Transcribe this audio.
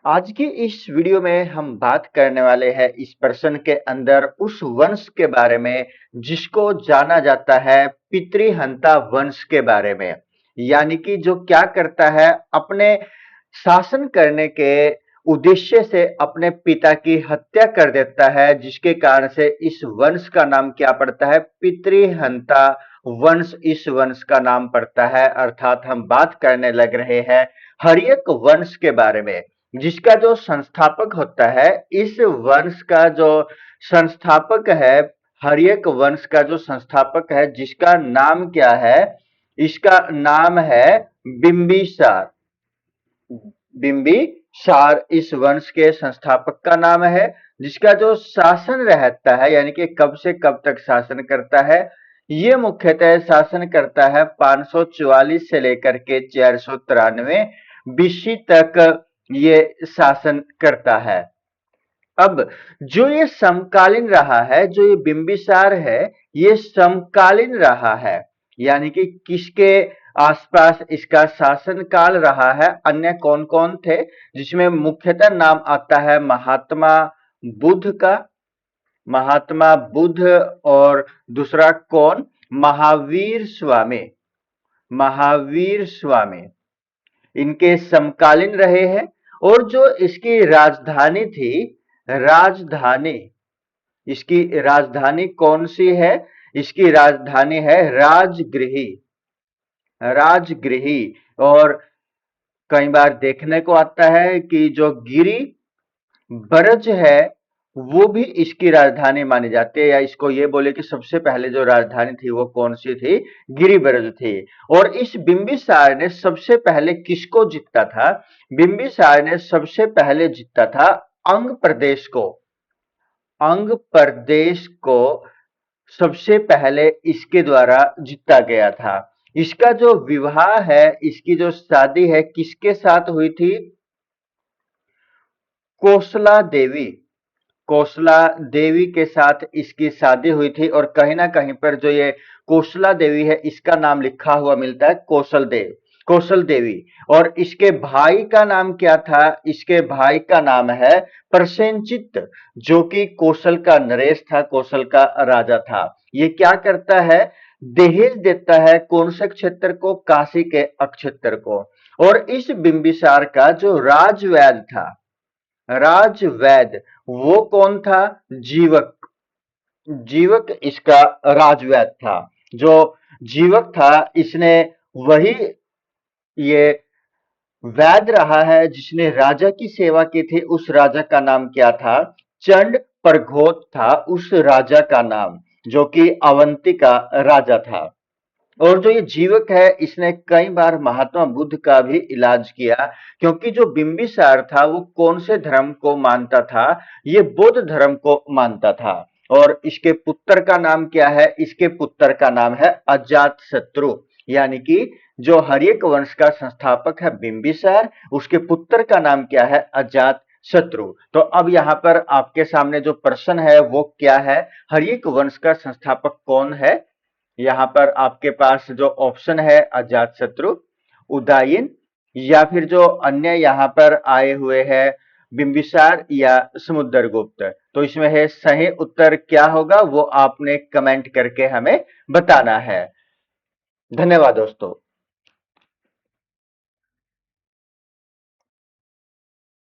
आज की इस वीडियो में हम बात करने वाले हैं इस प्रश्न के अंदर उस वंश के बारे में जिसको जाना जाता है पितृहंता वंश के बारे में। यानी कि जो क्या करता है, अपने शासन करने के उद्देश्य से अपने पिता की हत्या कर देता है, जिसके कारण से इस वंश का नाम क्या पड़ता है? पितृहंता वंश इस वंश का नाम पड़ता है। अर्थात हम बात करने लग रहे हैं हर्यक वंश के बारे में, जिसका जो संस्थापक होता है, इस वंश का जो संस्थापक है, हर्यक वंश का जो संस्थापक है, जिसका नाम क्या है? इसका नाम है बिंबिसार। बिंबिसार इस वंश के संस्थापक का नाम है, जिसका जो शासन रहता है, यानी कि कब से कब तक शासन करता है, ये मुख्यतः शासन करता है 544 से लेकर के 493 बीसी तक ये शासन करता है। अब जो ये समकालीन रहा है, जो ये बिंबिसार है, ये समकालीन रहा है। यानी कि किसके आसपास इसका शासन काल रहा है? अन्य कौन कौन थे? जिसमें मुख्यतः नाम आता है महात्मा बुद्ध का। महात्मा बुद्ध और दूसरा कौन? महावीर स्वामी। महावीर स्वामी इनके समकालीन रहे हैं। और जो इसकी राजधानी थी, राजधानी, इसकी राजधानी कौन सी है? इसकी राजधानी है राजगृही। राजगृही। और कई बार देखने को आता है कि जो गिरी ब्रज है, वो भी इसकी राजधानी मानी जाती है, या इसको ये बोले कि सबसे पहले जो राजधानी थी वो कौन सी थी? गिरिब्रज थी। और इस बिंबिसार ने सबसे पहले किसको जीता था? बिंबिसार ने सबसे पहले जीता था अंग प्रदेश को। अंग प्रदेश को सबसे पहले इसके द्वारा जीता गया था। इसका जो विवाह है, इसकी जो शादी है, किसके साथ हुई थी? कोसला देवी। कोसला देवी के साथ इसकी शादी हुई थी। और कहीं ना कहीं पर जो ये कोसला देवी है, इसका नाम लिखा हुआ मिलता है कौशल देव, कौशल देवी। और इसके भाई का नाम क्या था? इसके भाई का नाम है प्रसेनचित्त, जो कि कौशल का नरेश था, कौशल का राजा था। ये क्या करता है? दहेज देता है कौन से क्षेत्र को? काशी के अक्षेत्र को। और इस बिंबिसार का जो राजवैद था, राजवैद, वो कौन था? जीवक। जीवक इसका राजवैद था। जो जीवक था, इसने वही ये वैद रहा है जिसने राजा की सेवा की थी। उस राजा का नाम क्या था? चंड प्रघोत था उस राजा का नाम, जो कि अवंती का राजा था। और जो ये जीवक है, इसने कई बार महात्मा बुद्ध का भी इलाज किया, क्योंकि जो बिंबिसार था वो कौन से धर्म को मानता था? ये बौद्ध धर्म को मानता था। और इसके पुत्र का नाम क्या है? इसके पुत्र का नाम है अजात शत्रु। यानी कि जो हर्यक वंश का संस्थापक है बिंबिसार, उसके पुत्र का नाम क्या है? अजात शत्रु। तो अब यहाँ पर आपके सामने जो प्रश्न है वो क्या है? हर्यक वंश का संस्थापक कौन है? यहाँ पर आपके पास जो ऑप्शन है अजातशत्रु, उदयन, या फिर जो अन्य यहाँ पर आए हुए हैं बिंबिसार या समुद्रगुप्त। तो इसमें है सही उत्तर क्या होगा, वो आपने कमेंट करके हमें बताना है। धन्यवाद दोस्तों।